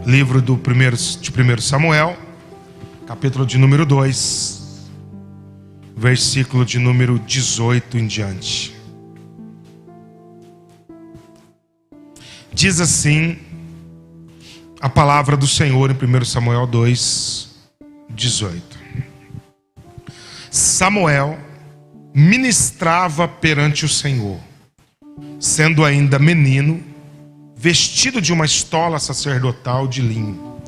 livro de 1 Samuel, capítulo de número 2, versículo de número 18 em diante. Diz assim a palavra do Senhor em 1 Samuel 2, 18. Samuel ministrava perante o Senhor, sendo ainda menino, vestido de uma estola sacerdotal de linho.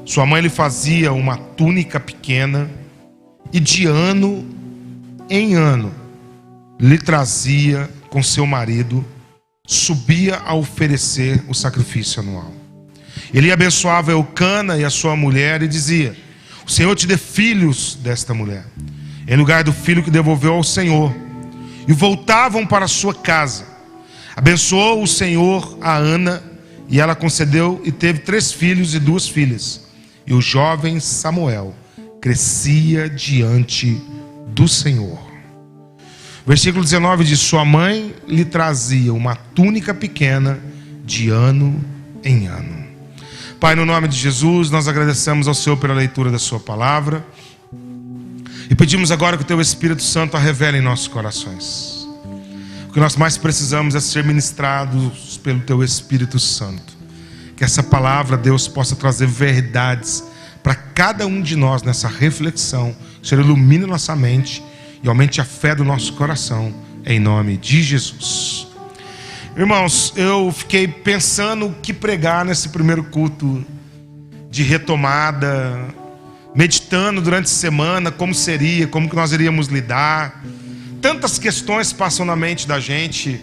Sua mãe lhe fazia uma túnica pequena e de ano em ano lhe trazia com seu marido, subia a oferecer o sacrifício anual. Ele abençoava Eucana e a sua mulher e dizia: o Senhor te dê filhos desta mulher, em lugar do filho que devolveu ao Senhor. E voltavam para sua casa. Abençoou o Senhor a Ana, e ela concedeu e teve 3 filhos e 2 filhas. E o jovem Samuel crescia diante do Senhor. Versículo 19 diz: sua mãe lhe trazia uma túnica pequena de ano em ano. Pai, no nome de Jesus, nós agradecemos ao Senhor pela leitura da sua palavra. E pedimos agora que o Teu Espírito Santo a revele em nossos corações. O que nós mais precisamos é ser ministrados pelo Teu Espírito Santo. Que essa palavra, Deus, possa trazer verdades para cada um de nós nessa reflexão. Que o Senhor ilumine nossa mente e aumente a fé do nosso coração, em nome de Jesus. Irmãos, eu fiquei pensando o que pregar nesse primeiro culto de retomada, meditando durante a semana como seria, como que nós iríamos lidar. Tantas questões passam na mente da gente,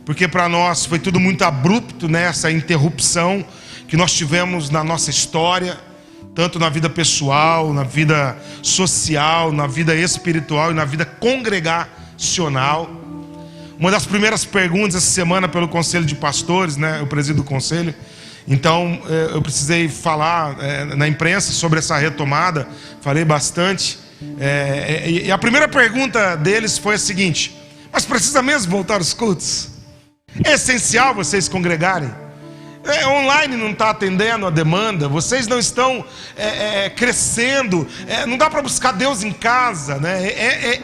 porque para nós foi tudo muito abrupto, né? Essa interrupção que nós tivemos na nossa história, tanto na vida pessoal, na vida social, na vida espiritual e na vida congregacional. Uma das primeiras perguntas essa semana pelo Conselho de Pastores, né? Eu presido o conselho. Então eu precisei falar na imprensa sobre essa retomada. Falei bastante. E a primeira pergunta deles foi a seguinte: mas precisa mesmo voltar aos cultos? É essencial vocês congregarem? Online não está atendendo a demanda, vocês não estão crescendo, não dá para buscar Deus em casa, né?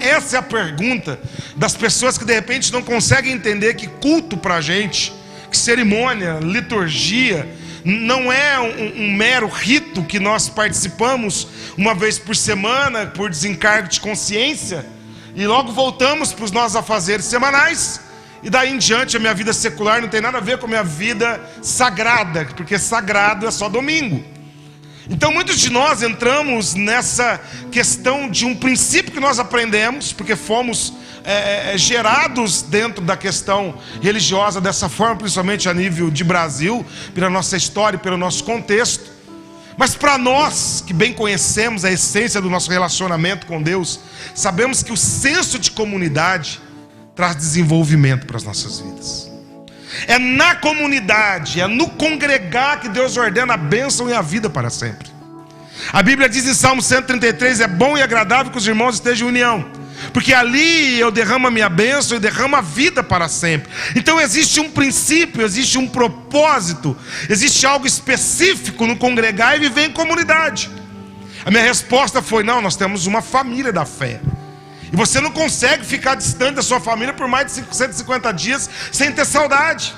Essa é a pergunta das pessoas que de repente não conseguem entender que culto para a gente, que cerimônia, liturgia, não é um mero rito que nós participamos uma vez por semana por desencargo de consciência e logo voltamos para os nossos afazeres semanais. E daí em diante a minha vida secular não tem nada a ver com a minha vida sagrada, porque sagrado é só domingo. Então muitos de nós entramos nessa questão de um princípio que nós aprendemos, porque fomos gerados dentro da questão religiosa dessa forma, principalmente a nível de Brasil, pela nossa história e pelo nosso contexto. Mas para nós que bem conhecemos a essência do nosso relacionamento com Deus, sabemos que o senso de comunidade traz desenvolvimento para as nossas vidas. É na comunidade, é no congregar que Deus ordena a bênção e a vida para sempre. A Bíblia diz em Salmo 133: é bom e agradável que os irmãos estejam em união, porque ali eu derramo a minha bênção e derramo a vida para sempre. Então existe um princípio, existe um propósito, existe algo específico no congregar e viver em comunidade. A minha resposta foi: não, nós temos uma família da fé. E você não consegue ficar distante da sua família por mais de 150 dias sem ter saudade.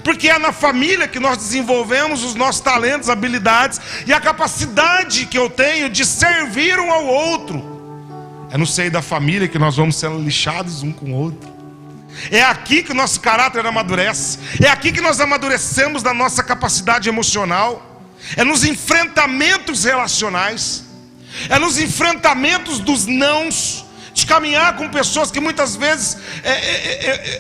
Porque é na família que nós desenvolvemos os nossos talentos, habilidades e a capacidade que eu tenho de servir um ao outro. É no seio da família que nós vamos sendo lixados um com o outro. É aqui que o nosso caráter amadurece. É aqui que nós amadurecemos da nossa capacidade emocional. É nos enfrentamentos relacionais. É nos enfrentamentos dos nãos, de caminhar com pessoas que muitas vezes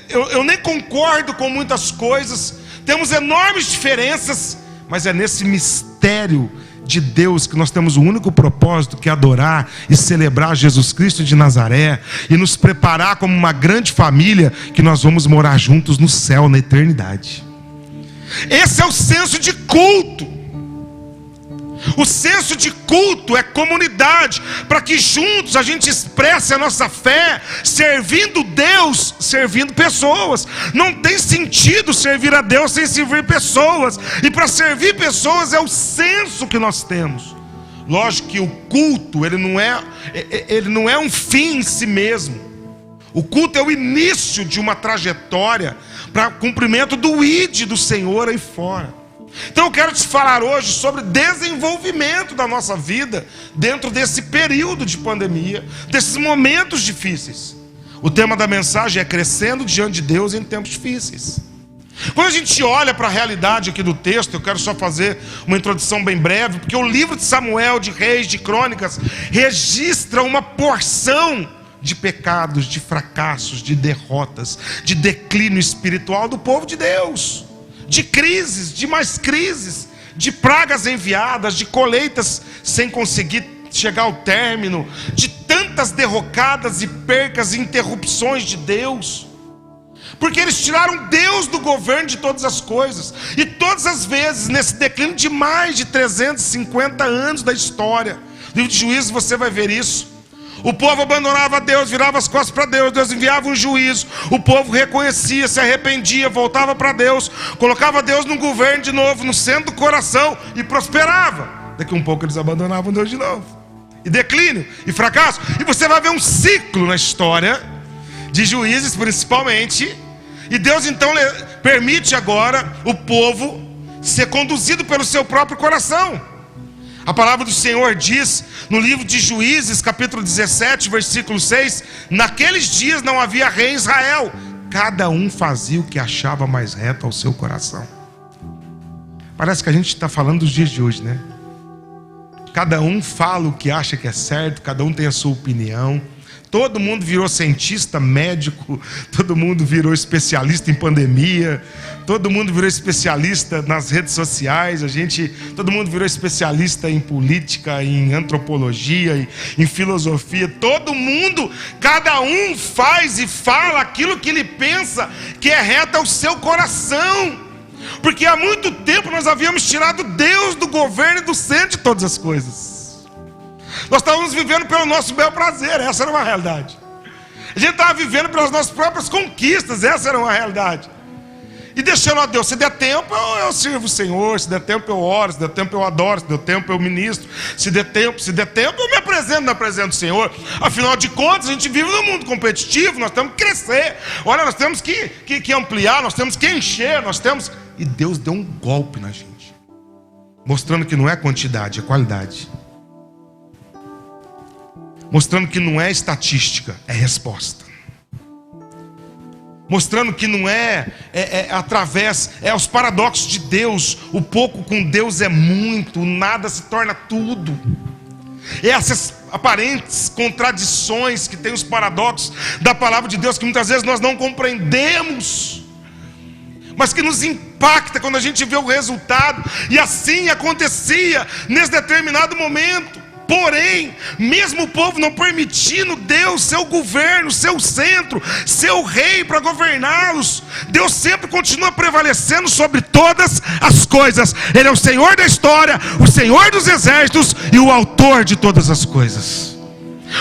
eu nem concordo com muitas coisas, temos enormes diferenças, mas é nesse mistério de Deus que nós temos o único propósito, que é adorar e celebrar Jesus Cristo de Nazaré e nos preparar como uma grande família, que nós vamos morar juntos no céu, na eternidade. Esse é o senso de culto. O senso de culto é comunidade, para que juntos a gente expresse a nossa fé, servindo Deus, servindo pessoas. Não tem sentido servir a Deus sem servir pessoas. E para servir pessoas é o senso que nós temos. Lógico que o culto, ele não é um fim em si mesmo. O culto é o início de uma trajetória para cumprimento do ID do Senhor aí fora. Então eu quero te falar hoje sobre desenvolvimento da nossa vida dentro desse período de pandemia, desses momentos difíceis. O tema da mensagem é crescendo diante de Deus em tempos difíceis. Quando a gente olha para a realidade aqui do texto, eu quero só fazer uma introdução bem breve, porque o livro de Samuel, de Reis, de Crônicas, registra uma porção de pecados, de fracassos, de derrotas, de declínio espiritual do povo de Deus. De crises, de mais crises, de pragas enviadas, de colheitas sem conseguir chegar ao término, de tantas derrocadas e percas e interrupções de Deus, porque eles tiraram Deus do governo de todas as coisas. E todas as vezes, nesse declínio de mais de 350 anos da história, no livro de Juízes você vai ver isso. O povo abandonava Deus, virava as costas para Deus, Deus enviava um juízo, o povo reconhecia, se arrependia, voltava para Deus, colocava Deus no governo de novo, no centro do coração e prosperava. Daqui um pouco eles abandonavam Deus de novo. E declínio, e fracasso. E você vai ver um ciclo na história de Juízes principalmente. E Deus então permite agora o povo ser conduzido pelo seu próprio coração. A palavra do Senhor diz no livro de Juízes, capítulo 17, versículo 6: naqueles dias não havia rei em Israel, cada um fazia o que achava mais reto ao seu coração. Parece que a gente está falando dos dias de hoje, né? Cada um fala o que acha que é certo, cada um tem a sua opinião. Todo mundo virou cientista, médico, todo mundo virou especialista em pandemia, todo mundo virou especialista nas redes sociais, todo mundo virou especialista em política, em antropologia, em filosofia. Todo mundo, cada um faz e fala aquilo que ele pensa que é reto ao seu coração. Porque há muito tempo nós havíamos tirado Deus do governo e do centro de todas as coisas. Nós estávamos vivendo pelo nosso bel prazer, essa era uma realidade. A gente estava vivendo pelas nossas próprias conquistas, essa era uma realidade. E deixando a Deus, se der tempo eu sirvo o Senhor, se der tempo eu oro, se der tempo eu adoro, se der tempo eu ministro, se der tempo eu me apresento na presença do Senhor. Afinal de contas, a gente vive num mundo competitivo, nós temos que crescer. Olha, nós temos que ampliar, nós temos que encher, E Deus deu um golpe na gente, mostrando que não é quantidade, é qualidade. Mostrando que não é estatística, é resposta. Mostrando que não é os paradoxos de Deus. O pouco com Deus é muito, o nada se torna tudo. Essas aparentes contradições que tem os paradoxos da palavra de Deus, que muitas vezes nós não compreendemos, mas que nos impacta quando a gente vê o resultado. E assim acontecia nesse determinado momento. Porém, mesmo o povo não permitindo Deus, seu governo, seu centro, seu rei para governá-los, Deus sempre continua prevalecendo sobre todas as coisas. Ele é o Senhor da história, o Senhor dos exércitos e o autor de todas as coisas.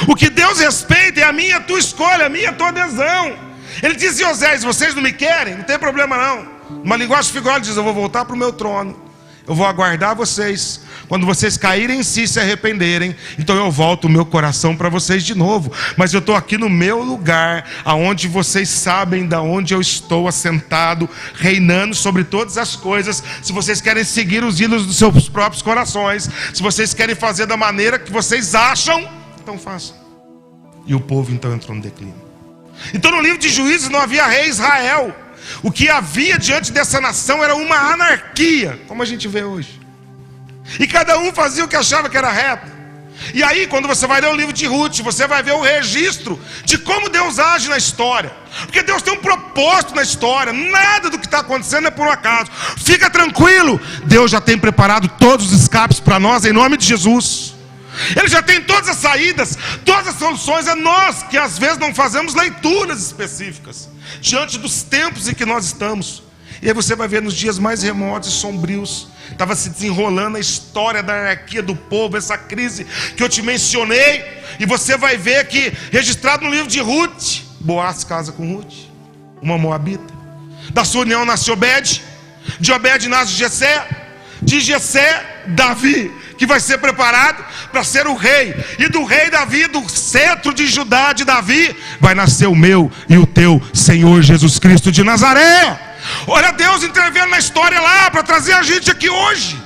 O que Deus respeita é a minha e a tua escolha, a minha e a tua adesão. Ele diz em Oséias: vocês não me querem? Não tem problema não. Uma linguagem figurada, ele diz: eu vou voltar para o meu trono, eu vou aguardar vocês. Quando vocês caírem em si e se arrependerem, então eu volto o meu coração para vocês de novo. Mas eu estou aqui no meu lugar, aonde vocês sabem da onde eu estou assentado, reinando sobre todas as coisas. Se vocês querem seguir os ídolos dos seus próprios corações, se vocês querem fazer da maneira que vocês acham, então façam. E o povo então entrou no declínio. Então no livro de Juízes não havia rei em Israel. O que havia diante dessa nação era uma anarquia, como a gente vê hoje. E cada um fazia o que achava que era reto. E aí, quando você vai ler o livro de Ruth, você vai ver o registro de como Deus age na história. Porque Deus tem um propósito na história. Nada do que está acontecendo é por um acaso. Fica tranquilo, Deus já tem preparado todos os escapes para nós, em nome de Jesus. Ele já tem todas as saídas, todas as soluções. É nós que às vezes não fazemos leituras específicas diante dos tempos em que nós estamos. E aí você vai ver nos dias mais remotos e sombrios, estava se desenrolando a história da anarquia do povo, essa crise que eu te mencionei. E você vai ver que, registrado no livro de Ruth, Boaz casa com Ruth, uma moabita. Da sua união nasce Obed, de Obed nasce Jessé, de Jessé, Davi, que vai ser preparado para ser o rei. E do rei Davi, do cetro de Judá de Davi, vai nascer o meu e o teu Senhor Jesus Cristo de Nazaré. Olha Deus intervindo na história lá para trazer a gente aqui hoje.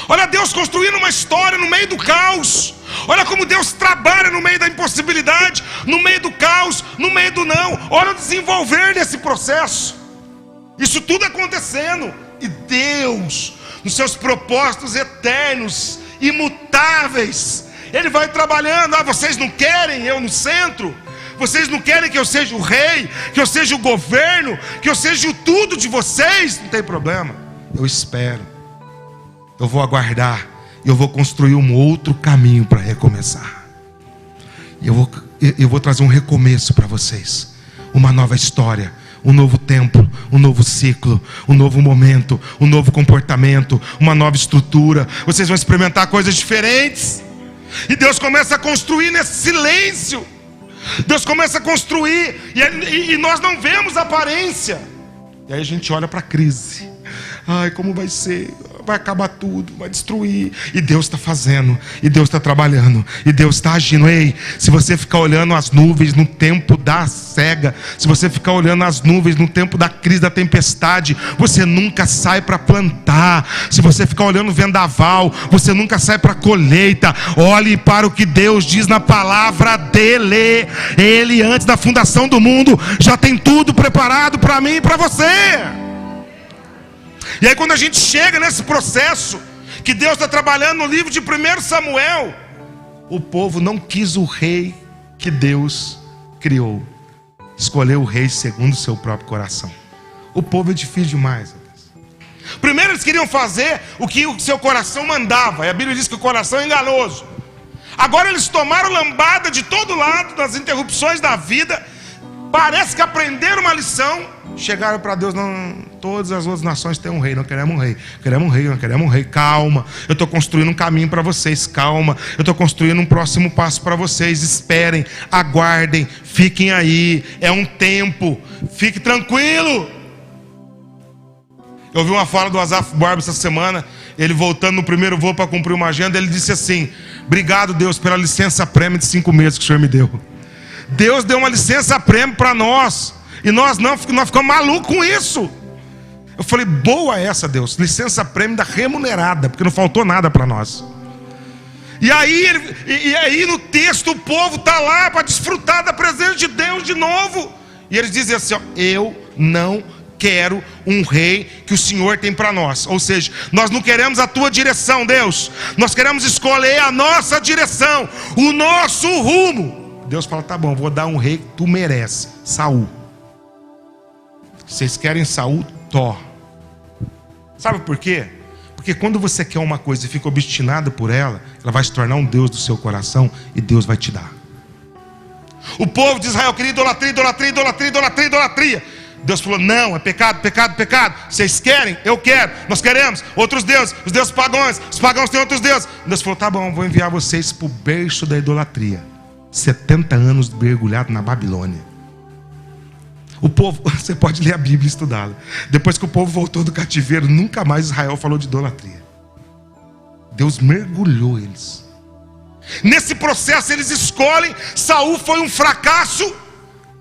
Olha Deus construindo uma história no meio do caos. Olha como Deus trabalha no meio da impossibilidade, no meio do caos, no meio do não. Olha o desenvolver desse processo. Isso tudo acontecendo. E Deus, nos seus propósitos eternos, imutáveis, Ele vai trabalhando. Ah, vocês não querem eu no centro? Vocês não querem que eu seja o rei, que eu seja o governo, que eu seja o tudo de vocês? Não tem problema. Eu espero. Eu vou aguardar. Eu vou construir um outro caminho para recomeçar. Eu vou trazer um recomeço para vocês. Uma nova história. Um novo tempo, um novo ciclo, um novo momento, um novo comportamento, uma nova estrutura. Vocês vão experimentar coisas diferentes. E Deus começa a construir nesse silêncio. Deus começa a construir e nós não vemos a aparência. E aí a gente olha para a crise. Ai, como vai ser? Vai acabar tudo, vai destruir. E Deus está fazendo, e Deus está trabalhando, e Deus está agindo. Ei, se você ficar olhando as nuvens no tempo da cega, se você ficar olhando as nuvens no tempo da crise, da tempestade, você nunca sai para plantar. Se você ficar olhando o vendaval, você nunca sai para a colheita. Olhe para o que Deus diz na palavra dele. Ele, antes da fundação do mundo, já tem tudo preparado para mim e para você. E aí quando a gente chega nesse processo que Deus está trabalhando no livro de 1 Samuel, o povo não quis o rei que Deus criou, escolheu o rei segundo o seu próprio coração. O povo é difícil demais. Primeiro eles queriam fazer o que o seu coração mandava, e a Bíblia diz que o coração é enganoso. Agora eles tomaram lambada de todo lado, das interrupções da vida. Parece que aprenderam uma lição. Chegaram para Deus: não, todas as outras nações têm um rei, não queremos um rei, queremos um rei, não queremos um rei. Calma, eu estou construindo um caminho para vocês. Calma, eu estou construindo um próximo passo para vocês. Esperem, aguardem, fiquem aí, é um tempo, fique tranquilo. Eu ouvi uma fala do Asaf Borba essa semana. Ele voltando no primeiro voo para cumprir uma agenda, ele disse assim: obrigado Deus pela licença prêmio de 5 meses que o Senhor me deu. Deus deu uma licença prêmio para nós, e nós ficamos malucos com isso. Eu falei: boa essa, Deus, licença prêmio da remunerada, porque não faltou nada para nós. E aí no texto o povo está lá para desfrutar da presença de Deus de novo. E eles dizem assim: ó, eu não quero um rei que o Senhor tem para nós. Ou seja, nós não queremos a tua direção, Deus. Nós queremos escolher a nossa direção, o nosso rumo. Deus fala: tá bom, vou dar um rei que tu merece, Saul. Vocês querem Saul? Tó. Sabe por quê? Porque quando você quer uma coisa e fica obstinado por ela, ela vai se tornar um Deus do seu coração, e Deus vai te dar. O povo de Israel queria idolatria, idolatria, idolatria, idolatria, idolatria. Deus falou: não, é pecado, pecado, pecado. Vocês querem? Eu quero. Nós queremos outros deuses, os deuses pagãos. Os pagãos têm outros deuses. Deus falou: tá bom, vou enviar vocês para o berço da idolatria. 70 anos mergulhado na Babilônia. O povo, você pode ler a Bíblia e estudá-la. Depois que o povo voltou do cativeiro, nunca mais Israel falou de idolatria. Deus mergulhou eles. Nesse processo eles escolhem. Saul foi um fracasso,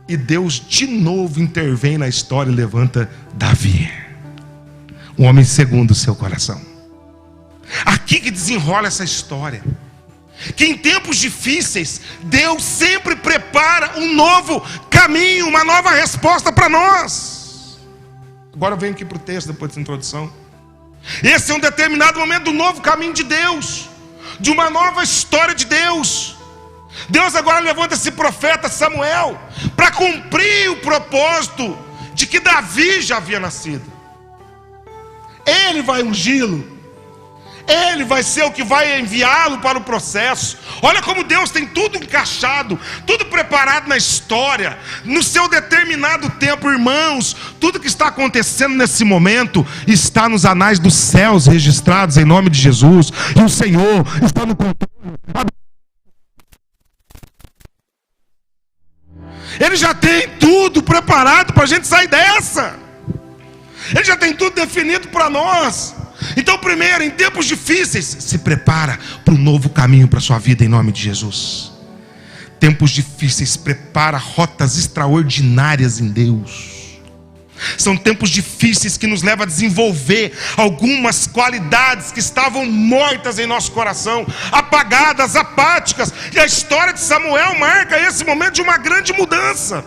e Deus de novo intervém na história e levanta Davi, um homem segundo o seu coração. Aqui que desenrola essa história, que em tempos difíceis Deus sempre prepara um novo caminho, uma nova resposta para nós. Agora eu venho aqui para o texto, depois dessa introdução. Esse é um determinado momento do novo caminho de Deus, de uma nova história de Deus. Deus agora levanta esse profeta Samuel para cumprir o propósito de que Davi já havia nascido. Ele vai ungí-lo, Ele vai ser o que vai enviá-lo para o processo. Olha como Deus tem tudo encaixado, tudo preparado na história, no seu determinado tempo, irmãos. Tudo que está acontecendo nesse momento está nos anais dos céus registrados em nome de Jesus. E o Senhor está no controle. Ele já tem tudo preparado para a gente sair dessa. Ele já tem tudo definido para nós. Então, primeiro, em tempos difíceis, se prepara para um novo caminho para a sua vida em nome de Jesus. Tempos difíceis, prepara rotas extraordinárias em Deus. São tempos difíceis que nos levam a desenvolver algumas qualidades que estavam mortas em nosso coração, apagadas, apáticas. E a história de Samuel marca esse momento de uma grande mudança.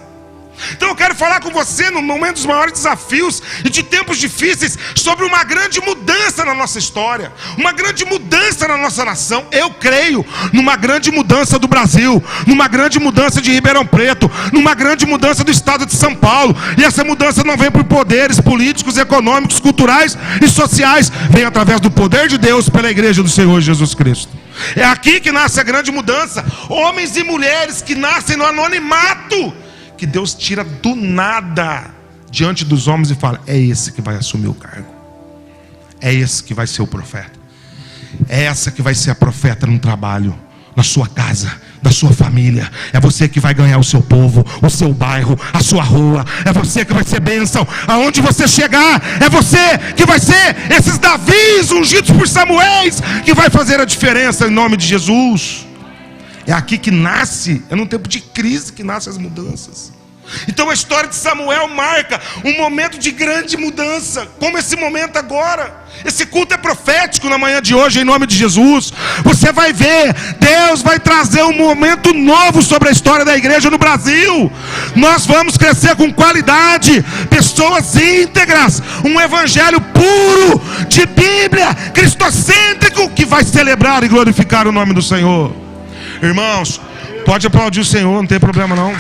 Então eu quero falar com você no momento dos maiores desafios e de tempos difíceis sobre uma grande mudança na nossa história, uma grande mudança na nossa nação. Eu creio numa grande mudança do Brasil, numa grande mudança de Ribeirão Preto, numa grande mudança do estado de São Paulo. E essa mudança não vem por poderes políticos, econômicos, culturais e sociais, vem através do poder de Deus pela igreja do Senhor Jesus Cristo. É aqui que nasce a grande mudança. Homens e mulheres que nascem no anonimato, que Deus tira do nada diante dos homens e fala: é esse que vai assumir o cargo, é esse que vai ser o profeta, é essa que vai ser a profeta no trabalho, na sua casa, da sua família. É você que vai ganhar o seu povo, o seu bairro, a sua rua. É você que vai ser bênção aonde você chegar. É você que vai ser esses Davis ungidos por Samuéis, que vai fazer a diferença em nome de Jesus. É aqui que nasce, é num tempo de crise que nascem as mudanças. Então a história de Samuel marca um momento de grande mudança, como esse momento agora. Esse culto é profético na manhã de hoje, em nome de Jesus. Você vai ver, Deus vai trazer um momento novo sobre a história da igreja no Brasil. Nós vamos crescer com qualidade, pessoas íntegras, um evangelho puro, de Bíblia, cristocêntrico, que vai celebrar e glorificar o nome do Senhor. Irmãos, pode aplaudir o Senhor, não tem problema não.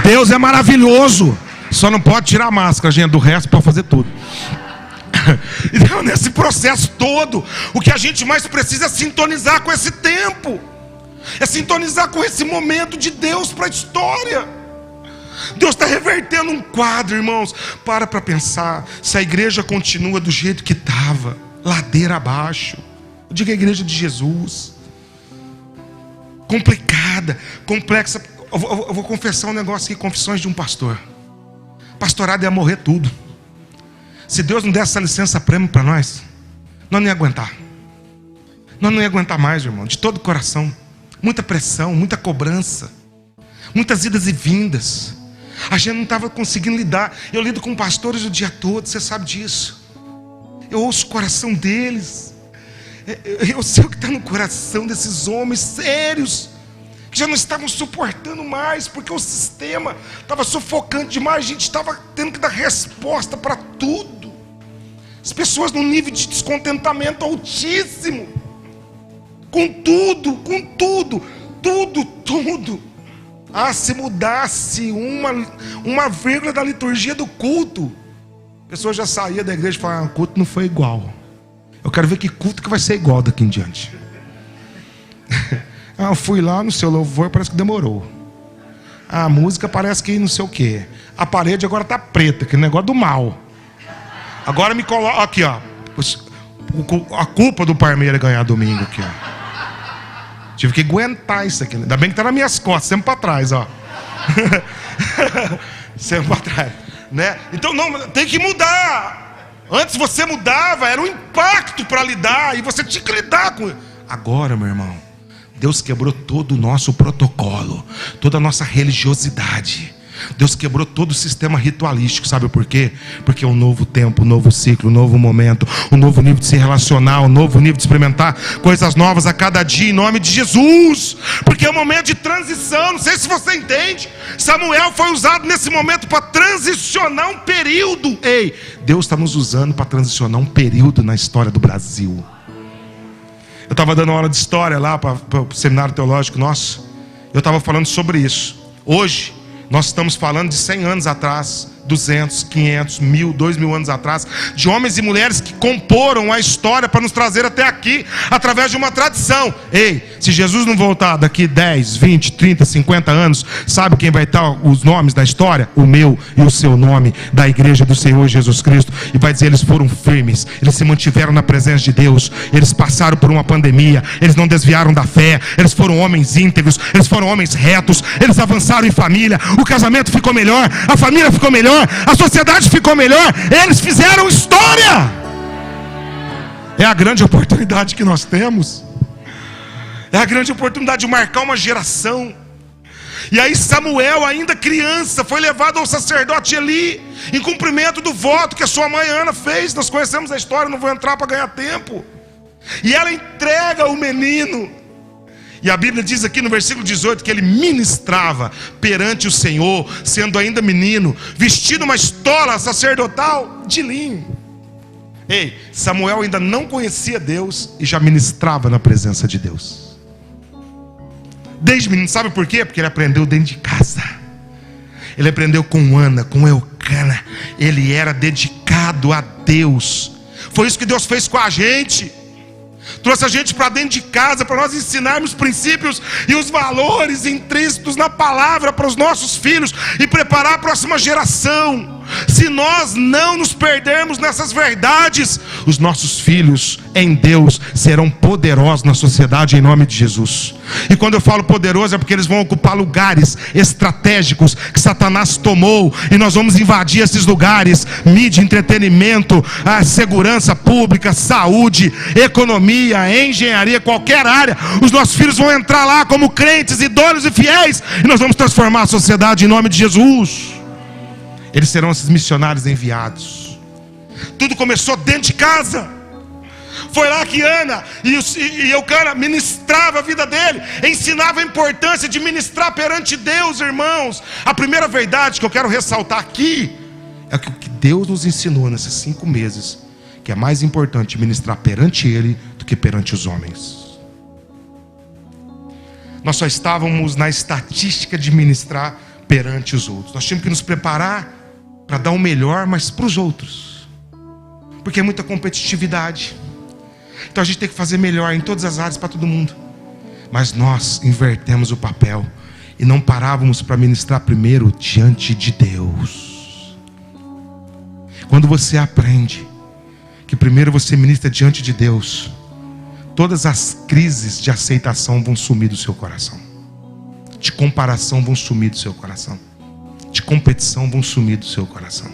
Deus é maravilhoso, só não pode tirar a máscara, gente, do resto pode fazer tudo. Então, nesse processo todo, o que a gente mais precisa é sintonizar com esse tempo, é sintonizar com esse momento de Deus para a história. Deus está revertendo um quadro, irmãos. Para pensar, se a igreja continua do jeito que estava, ladeira abaixo, eu digo a igreja de Jesus, complicada, complexa. Eu vou confessar um negócio aqui, confissões de um pastor. Pastorado ia morrer tudo. Se Deus não desse essa licença prêmio para nós não ia aguentar. Nós não ia aguentar mais, irmão, de todo o coração. Muita pressão, muita cobrança, muitas idas e vindas. A gente não estava conseguindo lidar. Eu lido com pastores o dia todo, você sabe disso. Eu ouço o coração deles. Eu sei o que está no coração desses homens sérios, que já não estavam suportando mais, porque o sistema estava sufocando demais. A gente estava tendo que dar resposta para tudo. As pessoas num nível de descontentamento altíssimo, com tudo, tudo. Ah, se mudasse uma vírgula da liturgia do culto, a pessoa já saía da igreja e falava: o culto não foi igual. Eu quero ver que culto que vai ser igual daqui em diante. Ah, eu fui lá no seu louvor, parece que demorou. A música parece que não sei o que. A parede agora está preta, aquele negócio do mal. Agora me coloca aqui, ó. A culpa do Parmeira ganhar domingo aqui, ó. Tive que aguentar isso aqui. Ainda bem que está nas minhas costas, sempre para trás, ó. Sempre para trás, né? Então não, tem que mudar. Antes você mudava, era um impacto para lidar, e você tinha que lidar com. Agora, meu irmão, Deus quebrou todo o nosso protocolo, toda a nossa religiosidade. Deus quebrou todo o sistema ritualístico. Sabe por quê? Porque é um novo tempo, um novo ciclo, um novo momento, um novo nível de se relacionar, um novo nível de experimentar coisas novas a cada dia, em nome de Jesus. Porque é um momento de transição. Não sei se você entende. Samuel foi usado nesse momento para transicionar um período. Ei, Deus está nos usando para transicionar um período na história do Brasil. Eu estava dando aula de história lá para o seminário teológico nosso. Eu estava falando sobre isso. Hoje nós estamos falando de 100 anos atrás, 200, 500, 1000, 2000 anos atrás, de homens e mulheres que comporam a história para nos trazer até aqui, através de uma tradição. Ei, se Jesus não voltar daqui 10, 20, 30, 50 anos, sabe quem vai estar os nomes da história? O meu e o seu nome, da igreja do Senhor Jesus Cristo. E vai dizer, eles foram firmes, eles se mantiveram na presença de Deus, eles passaram por uma pandemia, eles não desviaram da fé, eles foram homens íntegros, eles foram homens retos, eles avançaram em família, o casamento ficou melhor, a família ficou melhor, a sociedade ficou melhor, eles fizeram história. É a grande oportunidade que nós temos, é a grande oportunidade de marcar uma geração. E aí Samuel, ainda criança, foi levado ao sacerdote Eli, em cumprimento do voto que a sua mãe Ana fez. Nós conhecemos a história, não vou entrar para ganhar tempo. E ela entrega o menino, e a Bíblia diz aqui no versículo 18 que ele ministrava perante o Senhor, sendo ainda menino, vestindo uma estola sacerdotal de linho. Ei, Samuel ainda não conhecia Deus e já ministrava na presença de Deus. Desde menino, sabe por quê? Porque ele aprendeu dentro de casa. Ele aprendeu com Ana, com Eucana. Ele era dedicado a Deus. Foi isso que Deus fez com a gente. Trouxe a gente para dentro de casa, para nós ensinarmos os princípios e os valores intrínsetos na palavra para os nossos filhos e preparar a próxima geração. Se nós não nos perdermos nessas verdades, os nossos filhos em Deus serão poderosos na sociedade em nome de Jesus. E quando eu falo poderoso é porque eles vão ocupar lugares estratégicos que Satanás tomou, e nós vamos invadir esses lugares: mídia, entretenimento, a segurança pública, saúde, economia, engenharia, qualquer área. Os nossos filhos vão entrar lá como crentes, idôneos e fiéis, e nós vamos transformar a sociedade em nome de Jesus. Eles serão esses missionários enviados. Tudo começou dentro de casa. Foi lá que Ana e Eucana ministrava a vida dele, ensinava a importância de ministrar perante Deus, irmãos. A primeira verdade que eu quero ressaltar aqui é que o que Deus nos ensinou nesses 5 meses, que é mais importante ministrar perante Ele do que perante os homens. Nós só estávamos na estatística de ministrar perante os outros. Nós tínhamos que nos preparar para dar o melhor, mas para os outros, porque é muita competitividade. Então a gente tem que fazer melhor em todas as áreas para todo mundo. Mas nós invertemos o papel e não parávamos para ministrar primeiro diante de Deus. Quando você aprende que primeiro você ministra diante de Deus, todas as crises de aceitação vão sumir do seu coração, de comparação vão sumir do seu coração, de competição vão sumir do seu coração,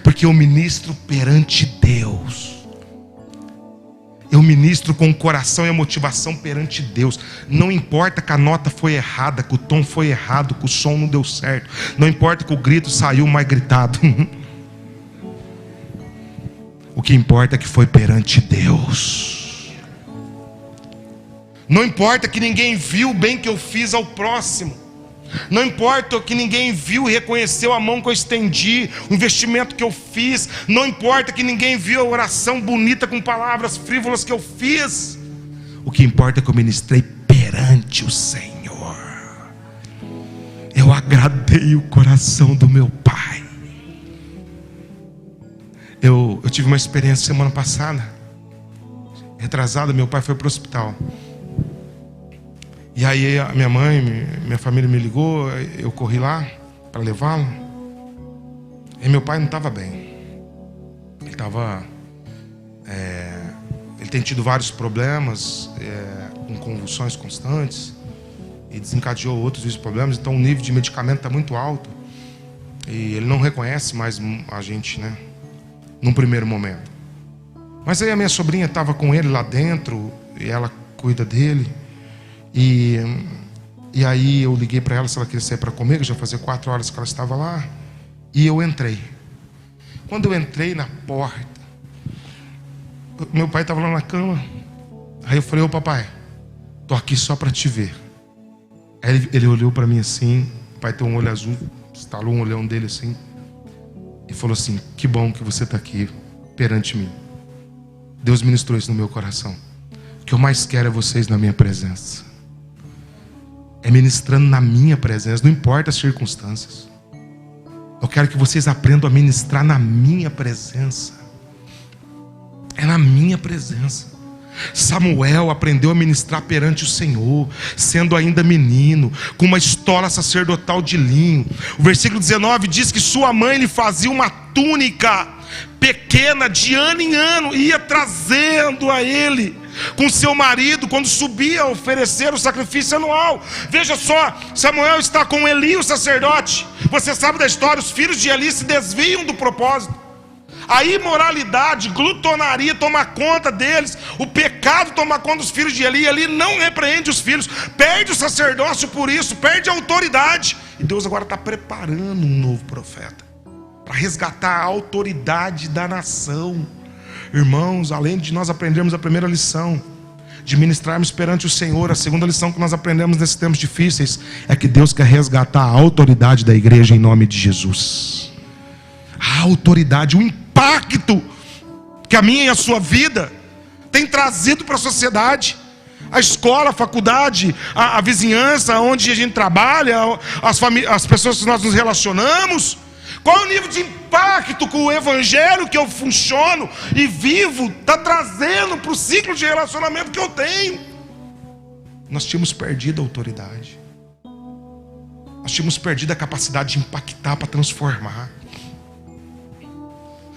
porque eu ministro perante Deus. Eu ministro com o coração e a motivação perante Deus. Não importa que a nota foi errada, que o tom foi errado, que o som não deu certo, não importa que o grito saiu mais gritado. O que importa é que foi perante Deus. Não importa que ninguém viu o bem que eu fiz ao próximo. Não importa que ninguém viu e reconheceu a mão que eu estendi, o investimento que eu fiz. Não importa que ninguém viu a oração bonita com palavras frívolas que eu fiz. O que importa é que eu ministrei perante o Senhor. Eu agradei o coração do meu Pai. Eu tive uma experiência semana passada, retrasada. Meu pai foi para o hospital. E aí a minha mãe, minha família me ligou, eu corri lá para levá-lo. E meu pai não estava bem. Ele tem tido vários problemas, com convulsões constantes, e desencadeou outros problemas. Então o nível de medicamento está muito alto. E ele não reconhece mais a gente, né? Num primeiro momento. Mas aí a minha sobrinha estava com ele lá dentro, e ela cuida dele. E aí eu liguei para ela se ela queria sair para comer, que já fazia 4 horas que ela estava lá. E eu entrei. Quando eu entrei na porta, meu pai estava lá na cama. Aí eu falei: ô papai, tô aqui só para te ver. Aí ele olhou para mim assim, o pai tem um olho azul, estalou um olhão dele assim, e falou assim: que bom que você está aqui perante mim. Deus ministrou isso no meu coração. O que eu mais quero é vocês na minha presença. É ministrando na minha presença, não importa as circunstâncias. Eu quero que vocês aprendam a ministrar na minha presença. É na minha presença. Samuel aprendeu a ministrar perante o Senhor, sendo ainda menino, com uma estola sacerdotal de linho. O versículo 19 diz que sua mãe lhe fazia uma túnica pequena de ano em ano, ia trazendo a ele com seu marido quando subia a oferecer o sacrifício anual. Veja só, Samuel está com Eli, o sacerdote. Você sabe da história, os filhos de Eli se desviam do propósito. A imoralidade, glutonaria toma conta deles, o pecado toma conta dos filhos de Eli. Eli não repreende os filhos, perde o sacerdócio por isso, perde a autoridade. E Deus agora está preparando um novo profeta para resgatar a autoridade da nação. Irmãos, além de nós aprendermos a primeira lição, de ministrarmos perante o Senhor, a segunda lição que nós aprendemos nesses tempos difíceis é que Deus quer resgatar a autoridade da igreja em nome de Jesus. A autoridade, o impacto que a minha e a sua vida tem trazido para a sociedade, a escola, a faculdade, a vizinhança onde a gente trabalha, as pessoas que nós nos relacionamos. Qual é o nível de impacto que o evangelho que eu funciono e vivo está trazendo para o ciclo de relacionamento que eu tenho? Nós tínhamos perdido a autoridade. Nós tínhamos perdido a capacidade de impactar para transformar.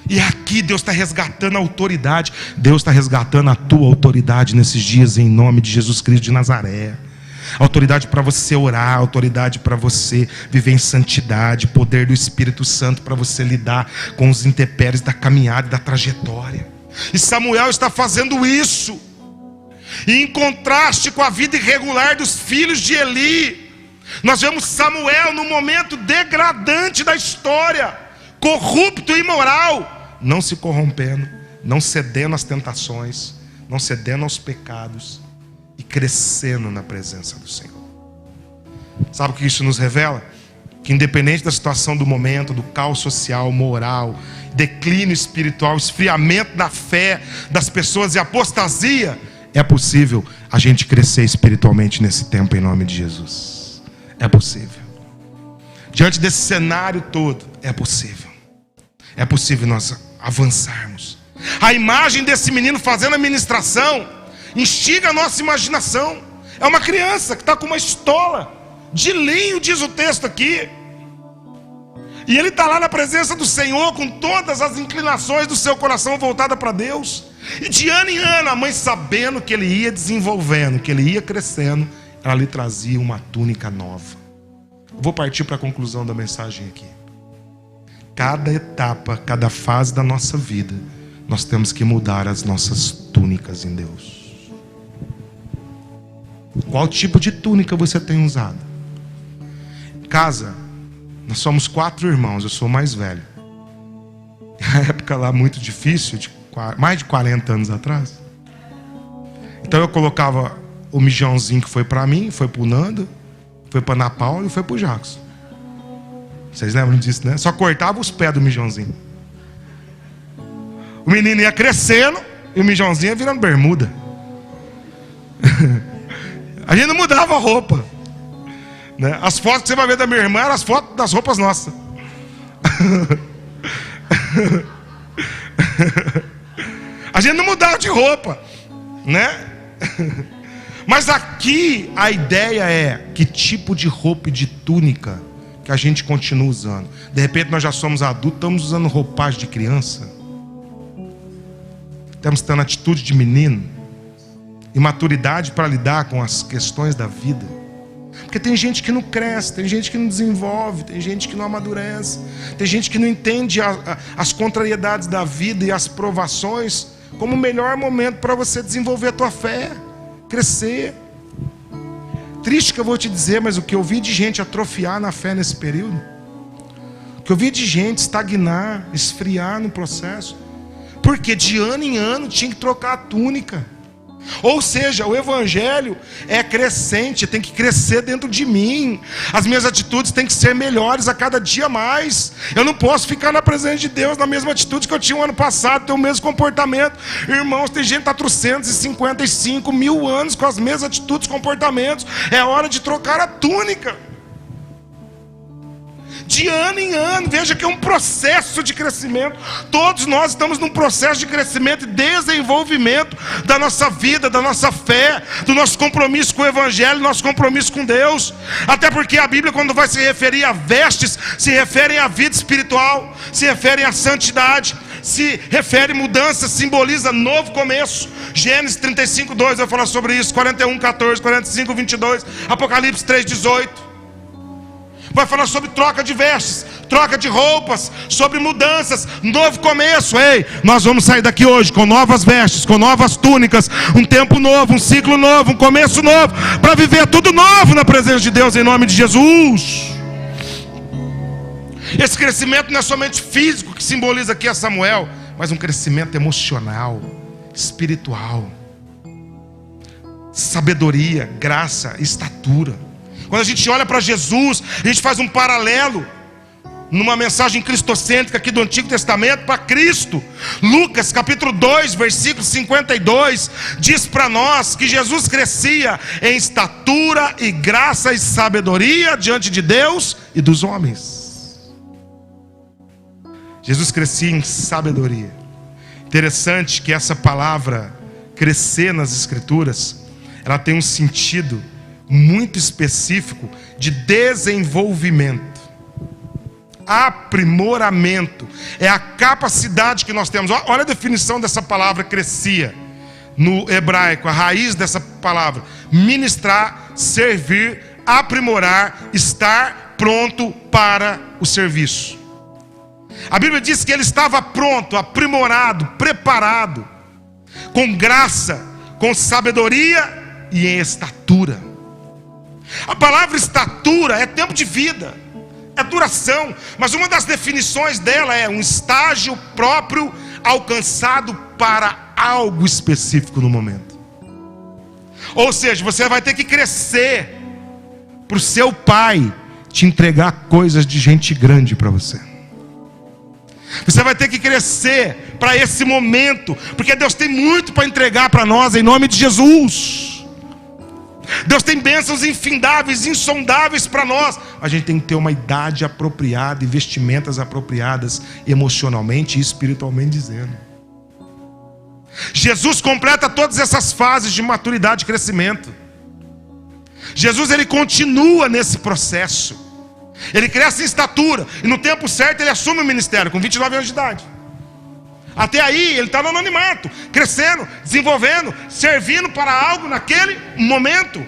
E aqui Deus está resgatando a autoridade. Deus está resgatando a tua autoridade nesses dias em nome de Jesus Cristo de Nazaré. Autoridade para você orar, autoridade para você viver em santidade, poder do Espírito Santo para você lidar com os intempéries da caminhada e da trajetória. E Samuel está fazendo isso. E em contraste com a vida irregular dos filhos de Eli, nós vemos Samuel no momento degradante da história, corrupto e imoral, não se corrompendo, não cedendo às tentações, não cedendo aos pecados e crescendo na presença do Senhor. Sabe o que isso nos revela? Que independente da situação do momento, do caos social, moral, declínio espiritual, esfriamento da fé das pessoas e apostasia, é possível a gente crescer espiritualmente nesse tempo em nome de Jesus. É possível. Diante desse cenário todo, é possível. É possível nós avançarmos. A imagem desse menino fazendo a ministração instiga a nossa imaginação. É uma criança que está com uma estola de linho, diz o texto aqui. E ele está lá na presença do Senhor, com todas as inclinações do seu coração voltada para Deus. E de ano em ano, a mãe, sabendo que ele ia desenvolvendo, que ele ia crescendo, ela lhe trazia uma túnica nova. Vou partir para a conclusão da mensagem aqui. Cada etapa, cada fase da nossa vida, nós temos que mudar as nossas túnicas em Deus. Qual tipo de túnica você tem usado? Em casa, nós somos 4 irmãos, eu sou o mais velho. Na época lá muito difícil, mais de 40 anos atrás. Então eu colocava o mijãozinho que foi para mim, foi para o Nando, foi para a Ana Paula e foi para o Jackson. Vocês lembram disso, né? Só cortava os pés do mijãozinho. O menino ia crescendo e o mijãozinho ia virando bermuda. A gente não mudava a roupa, né? As fotos que você vai ver da minha irmã eram as fotos das roupas nossas. A gente não mudava de roupa, né? Mas aqui a ideia é que tipo de roupa e de túnica que a gente continua usando. De repente nós já somos adultos, estamos usando roupagem de criança, estamos tendo atitude de menino, imaturidade para lidar com as questões da vida. Porque tem gente que não cresce, tem gente que não desenvolve, tem gente que não amadurece, tem gente que não entende as contrariedades da vida e as provações como o melhor momento para você desenvolver a tua fé, crescer. Triste que eu vou te dizer, mas o que eu vi de gente atrofiar na fé nesse período, o que eu vi de gente estagnar, esfriar no processo, porque de ano em ano tinha que trocar a túnica. Ou seja, o evangelho é crescente, tem que crescer dentro de mim. As minhas atitudes têm que ser melhores a cada dia mais. Eu não posso ficar na presença de Deus na mesma atitude que eu tinha o ano passado, ter o mesmo comportamento. Irmãos, tem gente que está 355 mil anos com as mesmas atitudes e comportamentos. É hora de trocar a túnica. de ano em ano. Veja que é um processo de crescimento. Todos nós estamos num processo de crescimento e desenvolvimento da nossa vida, da nossa fé, do nosso compromisso com o Evangelho, nosso compromisso com Deus. Até porque a Bíblia, quando vai se referir a vestes, se refere à vida espiritual, se refere à santidade, se refere a mudança, simboliza novo começo. Gênesis 35:2 vai falar sobre isso, 41:14, 45:22, Apocalipse 3:18. Vai falar sobre troca de vestes, troca de roupas, sobre mudanças, novo começo. Ei, nós vamos sair daqui hoje com novas vestes, com novas túnicas, um tempo novo, um ciclo novo, um começo novo, para viver tudo novo na presença de Deus, em nome de Jesus. Esse crescimento não é somente físico, que simboliza aqui a Samuel, mas um crescimento emocional, espiritual, sabedoria, graça, estatura. Quando a gente olha para Jesus, a gente faz um paralelo numa mensagem cristocêntrica aqui do Antigo Testamento para Cristo. Lucas capítulo 2, versículo 52 diz para nós que Jesus crescia em estatura e graça e sabedoria diante de Deus e dos homens. Jesus crescia em sabedoria. Interessante que essa palavra crescer nas Escrituras, ela tem um sentido muito específico de desenvolvimento, aprimoramento. É a capacidade que nós temos. Olha a definição dessa palavra crescia no hebraico, a raiz dessa palavra: ministrar, servir, aprimorar, estar pronto para o serviço. A Bíblia diz que ele estava pronto, aprimorado, preparado, com graça, com sabedoria e em estatura. A palavra estatura é tempo de vida, é duração, mas uma das definições dela é um estágio próprio alcançado para algo específico no momento. Ou seja, você vai ter que crescer para o seu pai te entregar coisas de gente grande para você. Você vai ter que crescer para esse momento, porque Deus tem muito para entregar para nós em nome de Jesus. Deus tem bênçãos infindáveis, insondáveis para nós. A gente tem que ter uma idade apropriada e vestimentas apropriadas, emocionalmente e espiritualmente dizendo. Jesus completa todas essas fases de maturidade e crescimento. Jesus, ele continua nesse processo. Ele cresce em estatura e no tempo certo ele assume o ministério com 29 anos de idade. Até aí ele está no anonimato, crescendo, desenvolvendo, servindo para algo naquele momento.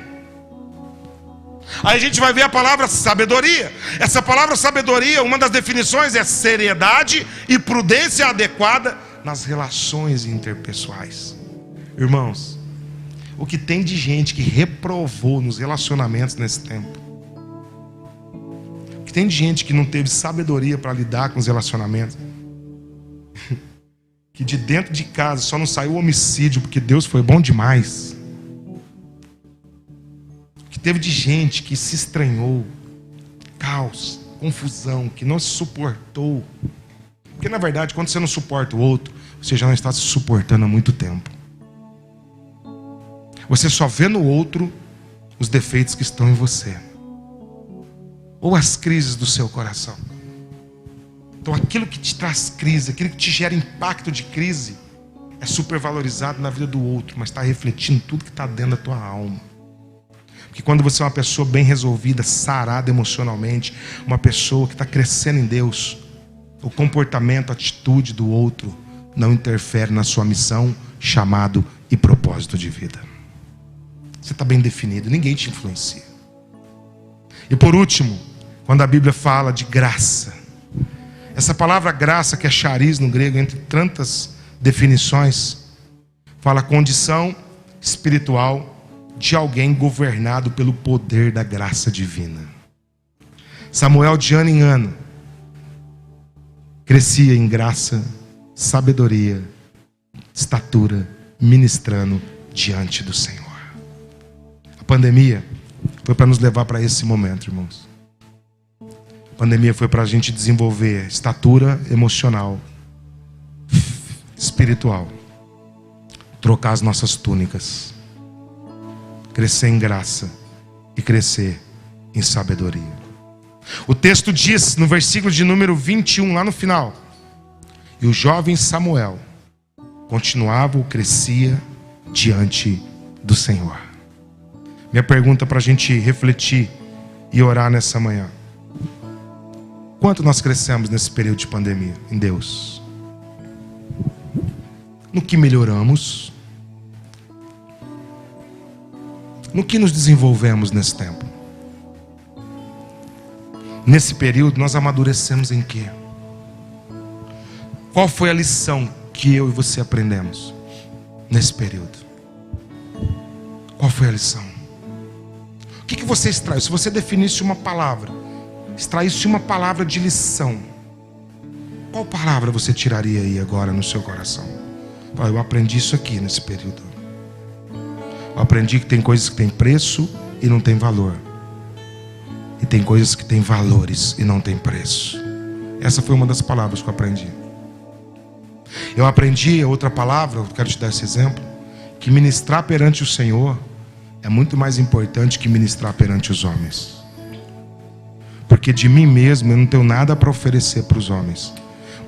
Aí a gente vai ver a palavra sabedoria. Essa palavra sabedoria, uma das definições é seriedade e prudência adequada nas relações interpessoais. Irmãos, o que tem de gente que reprovou nos relacionamentos nesse tempo, o que tem de gente que não teve sabedoria para lidar com os relacionamentos, que de dentro de casa só não saiu homicídio porque Deus foi bom demais, que teve de gente que se estranhou, caos, confusão, que não se suportou. Porque na verdade, quando você não suporta o outro, você já não está se suportando há muito tempo. Você só vê no outro os defeitos que estão em você, ou as crises do seu coração. Então aquilo que te traz crise, aquilo que te gera impacto de crise, é supervalorizado na vida do outro, mas está refletindo tudo que está dentro da tua alma. Porque quando você é uma pessoa bem resolvida, sarada emocionalmente, uma pessoa que está crescendo em Deus, o comportamento, a atitude do outro não interfere na sua missão, chamado e propósito de vida. Você está bem definido, ninguém te influencia. E por último, quando a Bíblia fala de graça, essa palavra graça, que é charis no grego, entre tantas definições, fala condição espiritual de alguém governado pelo poder da graça divina. Samuel, de ano em ano, crescia em graça, sabedoria, estatura, ministrando diante do Senhor. A pandemia foi para nos levar para esse momento, irmãos. A pandemia foi para a gente desenvolver estatura emocional, espiritual, trocar as nossas túnicas, crescer em graça e crescer em sabedoria. O texto diz, no versículo de número 21, lá no final: e o jovem Samuel continuava ou crescia diante do Senhor. Minha pergunta para a gente refletir e orar nessa manhã: quanto nós crescemos nesse período de pandemia em Deus? No que melhoramos? No que nos desenvolvemos nesse tempo? Nesse período nós amadurecemos em quê? Qual foi a lição que eu e você aprendemos nesse período? Qual foi a lição? O que você extraiu? Se você definisse uma palavra, extraísse uma palavra de lição, qual palavra você tiraria aí agora no seu coração? Eu aprendi isso aqui nesse período. Eu aprendi que tem coisas que têm preço e não tem valor. E tem coisas que têm valores e não têm preço. Essa foi uma das palavras que eu aprendi. Eu aprendi outra palavra, eu quero te dar esse exemplo, que ministrar perante o Senhor é muito mais importante que ministrar perante os homens. Porque de mim mesmo eu não tenho nada para oferecer para os homens.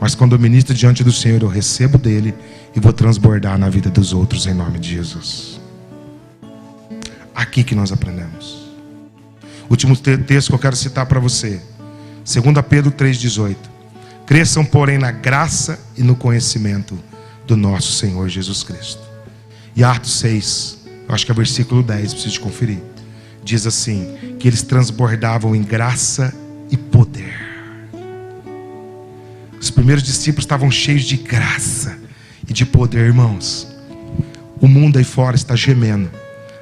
Mas quando eu ministro diante do Senhor, eu recebo dele e vou transbordar na vida dos outros em nome de Jesus. Aqui que nós aprendemos. Último texto que eu quero citar para você. 2 Pedro 3,18. Cresçam, porém, na graça e no conhecimento do nosso Senhor Jesus Cristo. E Atos 6, eu acho que é versículo 10, preciso conferir. Diz assim, que eles transbordavam em graça e poder. Os primeiros discípulos estavam cheios de graça e de poder, irmãos. O mundo aí fora está gemendo,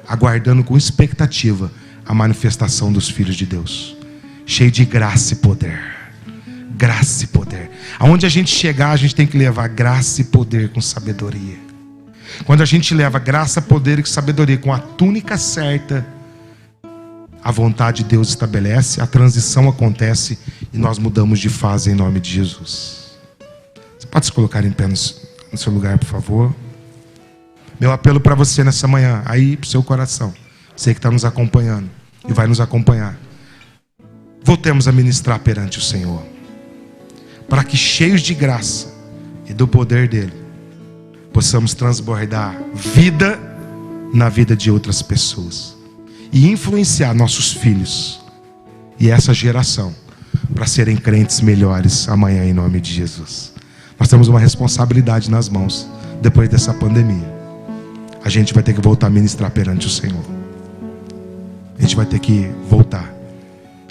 aguardando com expectativa a manifestação dos filhos de Deus. Cheio de graça e poder. Graça e poder. Aonde a gente chegar, a gente tem que levar graça e poder com sabedoria. Quando a gente leva graça, poder e sabedoria com a túnica certa, a vontade de Deus estabelece, a transição acontece e nós mudamos de fase em nome de Jesus. Você pode se colocar em pé no seu lugar, por favor? Meu apelo para você nessa manhã, aí para o seu coração, você que está nos acompanhando e vai nos acompanhar, voltemos a ministrar perante o Senhor, para que cheios de graça e do poder dele, possamos transbordar vida na vida de outras pessoas e influenciar nossos filhos e essa geração para serem crentes melhores amanhã em nome de Jesus. Nós temos uma responsabilidade nas mãos depois dessa pandemia. A gente vai ter que voltar a ministrar perante o Senhor. A gente vai ter que voltar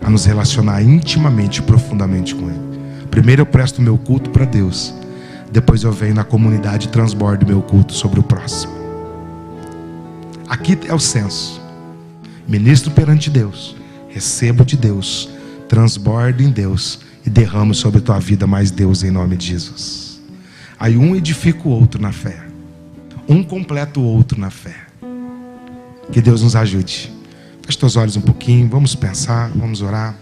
a nos relacionar intimamente e profundamente com Ele. Primeiro eu presto o meu culto para Deus, depois eu venho na comunidade e transbordo o meu culto sobre o próximo. Aqui é o senso. Ministro perante Deus, recebo de Deus, transbordo em Deus e derramo sobre a tua vida mais Deus em nome de Jesus. Aí um edifica o outro na fé, um completa o outro na fé. Que Deus nos ajude. Feche teus olhos um pouquinho, vamos pensar, vamos orar.